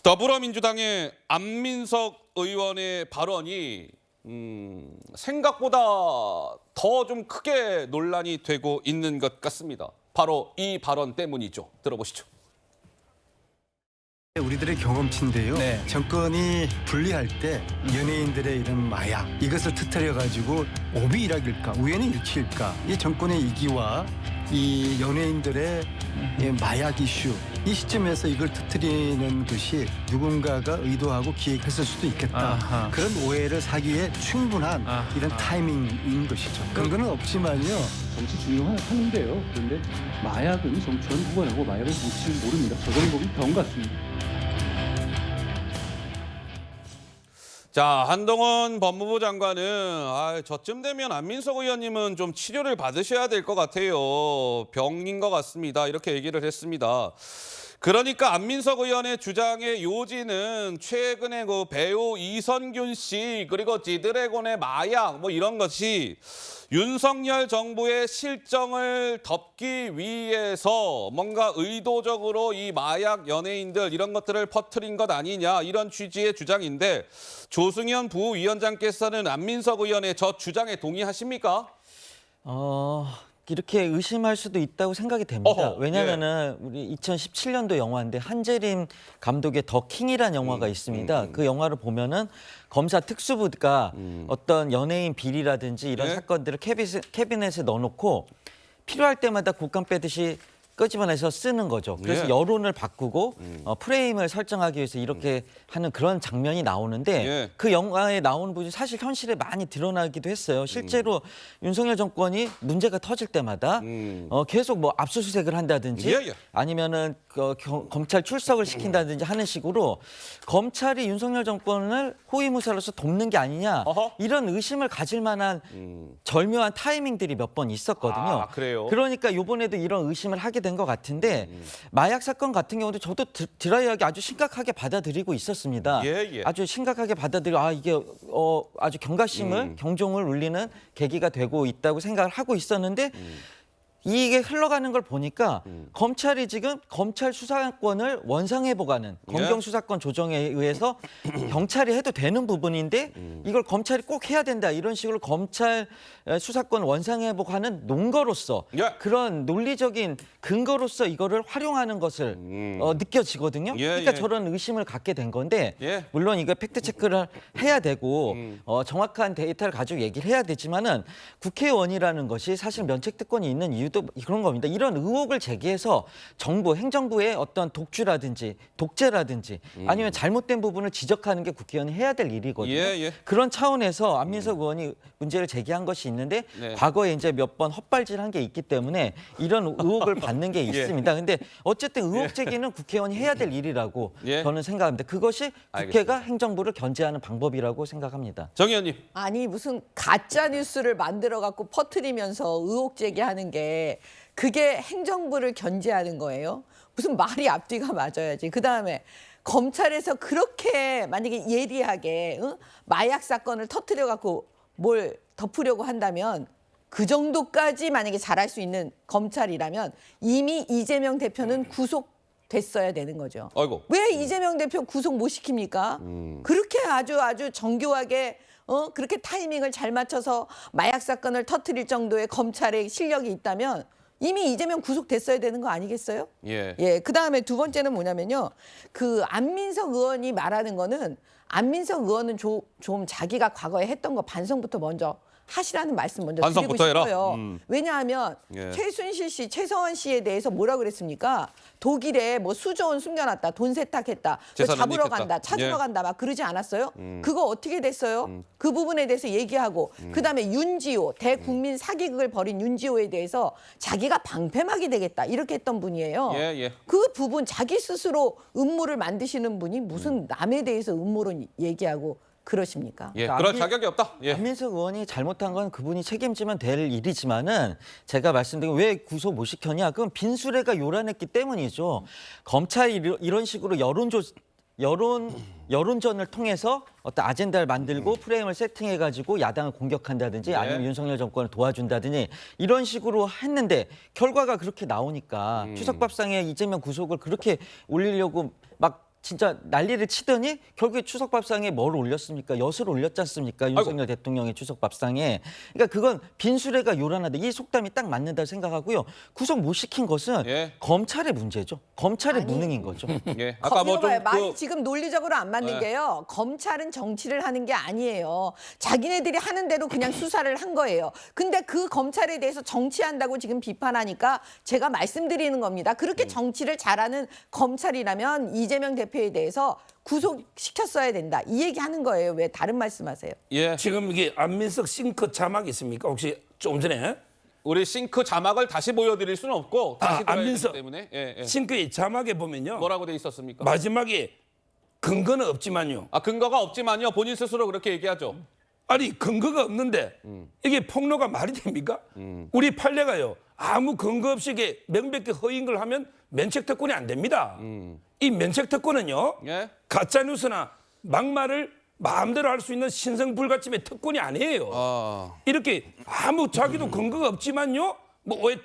더불어민주당의 안민석 의원의 발언이 생각보다 더 좀 크게 논란이 되고 있는 것 같습니다. 바로 이 발언 때문이죠. 들어보시죠. 우리들의 경험치인데요. 정권이 분리할 때 연예인들의 이런 마약 이것을 터뜨려가지고 오비 일학일까 우연히 일치일까 이 정권의 이기와 이 연예인들의 마약 이슈 이 시점에서 이걸 터뜨리는 것이 누군가가 의도하고 기획했을 수도 있겠다. 그런 오해를 사기에 충분한 이런 타이밍인 것이죠. 근거는 없지만요. 정치 중용을 하는데요. 그런데 마약은 정치원 무관하고 마약은 정치를 모릅니다. 저정법이 병 같습니다. 자, 한동훈 법무부 장관은 저쯤 되면 안민석 의원님은 좀 치료를 받으셔야 될 것 같아요. 병인 것 같습니다. 이렇게 얘기를 했습니다. 그러니까 안민석 의원의 주장의 요지는 최근에 그 배우 이선균 씨 그리고 지드래곤의 마약 뭐 이런 것이 윤석열 정부의 실정을 덮기 위해서 뭔가 의도적으로 이 마약 연예인들 이런 것들을 퍼뜨린 것 아니냐 이런 취지의 주장인데 조승현 부위원장께서는 안민석 의원의 저 주장에 동의하십니까? 이렇게 의심할 수도 있다고 생각이 됩니다. 왜냐하면은 예. 우리 2017년도 영화인데 한재림 감독의 더 킹이라는 영화가 있습니다. 그 영화를 보면은 검사 특수부가 어떤 연예인 비리라든지 이런 예. 사건들을 캐비넷에 넣어놓고 필요할 때마다 국감 빼듯이 끄집어내서 쓰는 거죠. 그래서 예. 여론을 바꾸고 프레임을 설정하기 위해서 이렇게 하는 그런 장면이 나오는데 예. 그 영화에 나오는 부분이 사실 현실에 많이 드러나기도 했어요. 실제로 윤석열 정권이 문제가 터질 때마다 계속 뭐 압수수색을 한다든지 예. 아니면은 검찰 출석을 시킨다든지 하는 식으로 검찰이 윤석열 정권을 호위무사로서 돕는 게 아니냐 어허. 이런 의심을 가질 만한 절묘한 타이밍들이 몇 번 있었거든요. 아, 그래요? 그러니까 이번에도 이런 의심을 하게 된 것 같은데 마약 사건 같은 경우도 저도 드라이하게 아주 심각하게 받아들이고 있었습니다. 예. 아주 심각하게 받아들이고 이게 아주 경각심을 경종을 울리는 계기가 되고 있다고 생각을 하고 있었는데 이게 흘러가는 걸 보니까 검찰이 지금 검찰 수사권을 원상회복하는 검경 수사권 조정에 의해서 경찰이 해도 되는 부분인데 이걸 검찰이 꼭 해야 된다 이런 식으로 검찰 수사권 원상회복하는 논거로서 예. 그런 논리적인 근거로서 이거를 활용하는 것을 느껴지거든요. 예, 그러니까 예. 저런 의심을 갖게 된 건데 예. 물론 이거 팩트 체크를 해야 되고 정확한 데이터를 가지고 얘기를 해야 되지만은 국회의원이라는 것이 사실 면책특권이 있는 이유도 그런 겁니다. 이런 의혹을 제기해서 정부, 행정부의 어떤 독주라든지 독재라든지 아니면 잘못된 부분을 지적하는 게 국회의원이 해야 될 일이거든요. 예. 그런 차원에서 안민석 의원이 문제를 제기한 것이 있는데 네. 과거에 이제 몇 번 헛발질한 게 있기 때문에 이런 의혹을 받는 게 있습니다. 근데 어쨌든 의혹 제기는 국회의원이 해야 될 일이라고 예. 저는 생각합니다. 그것이 국회가 알겠습니다. 행정부를 견제하는 방법이라고 생각합니다. 정 의원님. 아니 무슨 가짜 뉴스를 만들어 갖고 퍼뜨리면서 의혹 제기하는 게 그게 행정부를 견제하는 거예요? 무슨 말이 앞뒤가 맞아야지. 그다음에 검찰에서 그렇게 만약에 예리하게 마약 사건을 터뜨려 갖고 뭘 덮으려고 한다면 그 정도까지 만약에 잘할 수 있는 검찰이라면 이미 이재명 대표는 구속됐어야 되는 거죠. 아이고. 왜 이재명 대표 구속 못 시킵니까? 그렇게 아주 정교하게 그렇게 타이밍을 잘 맞춰서 마약 사건을 터뜨릴 정도의 검찰의 실력이 있다면 이미 이재명 구속됐어야 되는 거 아니겠어요? 예. 그다음에 두 번째는 뭐냐면요. 그 안민석 의원이 말하는 거는 안민석 의원은 좀 자기가 과거에 했던 거 반성부터 먼저 하시라는 말씀 먼저 드리고 반성부터 해라? 싶어요. 왜냐하면 예. 최순실 씨, 최서원 씨에 대해서 뭐라 그랬습니까? 독일에 뭐 수조원 숨겨놨다, 돈 세탁했다, 재산 잡으러 은닉했다. 간다, 찾으러 예. 간다 막 그러지 않았어요? 그거 어떻게 됐어요? 그 부분에 대해서 얘기하고 그다음에 윤지호, 대국민 사기극을 벌인 윤지호에 대해서 자기가 방패막이 되겠다 이렇게 했던 분이에요. 예. 그 부분 자기 스스로 음모를 만드시는 분이 무슨 남에 대해서 음모론 얘기하고 그러십니까? 예. 그러니까 그럴 자격이 없다. 예. 안민석 의원이 잘못한 건 그분이 책임지면 될 일이지만은 제가 말씀드린 왜 구속 못 시켰냐? 그건 빈수레가 요란했기 때문이죠. 검찰이 이런 식으로 여론전을 통해서 어떤 아젠다를 만들고 프레임을 세팅해가지고 야당을 공격한다든지 아니면 윤석열 정권을 도와준다든지 이런 식으로 했는데 결과가 그렇게 나오니까 추석밥상에 이재명 구속을 그렇게 올리려고 막 진짜 난리를 치더니 결국에 추석밥상에 뭘 올렸습니까? 엿을 올렸지 않습니까? 윤석열 대통령의 추석밥상에. 그러니까 그건 빈수레가 요란하다. 이 속담이 딱 맞는다고 생각하고요. 구속 못 시킨 것은 예. 검찰의 문제죠. 검찰의 아니. 무능인 거죠. 예. 아까 뭐 좀 말이 지금 논리적으로 안 맞는 네. 게요. 검찰은 정치를 하는 게 아니에요. 자기네들이 하는 대로 그냥 수사를 한 거예요. 근데 그 검찰에 대해서 정치한다고 지금 비판하니까 제가 말씀드리는 겁니다. 그렇게 정치를 잘하는 검찰이라면 이재명 대표에 대해서 구속시켰어야 된다. 이 얘기하는 거예요. 왜 다른 말씀하세요? 예. 지금 이게 안민석 싱크 자막 있습니까? 혹시 조금 전에 우리 싱크 자막을 다시 보여드릴 수는 없고 다시 들어야 되기 안민석 때문에 예. 싱크의 자막에 보면요. 뭐라고 돼 있었습니까? 마지막에 근거는 없지만요. 근거가 없지만요. 본인 스스로 그렇게 얘기하죠. 아니 근거가 없는데 이게 폭로가 말이 됩니까? 우리 판례가요. 아무 근거 없이 이게 명백히 허위인 걸 하면 면책특권이 안 됩니다. 이 면책특권은요. 예. 가짜뉴스나 막말을 마음대로 할 수 있는 신성불가침의 특권이 아니에요. 이렇게 아무 자기도 근거가 없지만요. 뭐 왜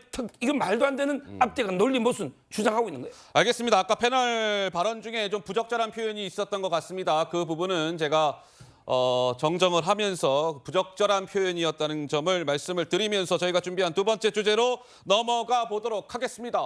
이건 말도 안 되는 앞뒤가 논리 모순 주장하고 있는 거예요. 알겠습니다. 아까 패널 발언 중에 좀 부적절한 표현이 있었던 것 같습니다. 그 부분은 제가 정정을 하면서 부적절한 표현이었다는 점을 말씀을 드리면서 저희가 준비한 두 번째 주제로 넘어가 보도록 하겠습니다.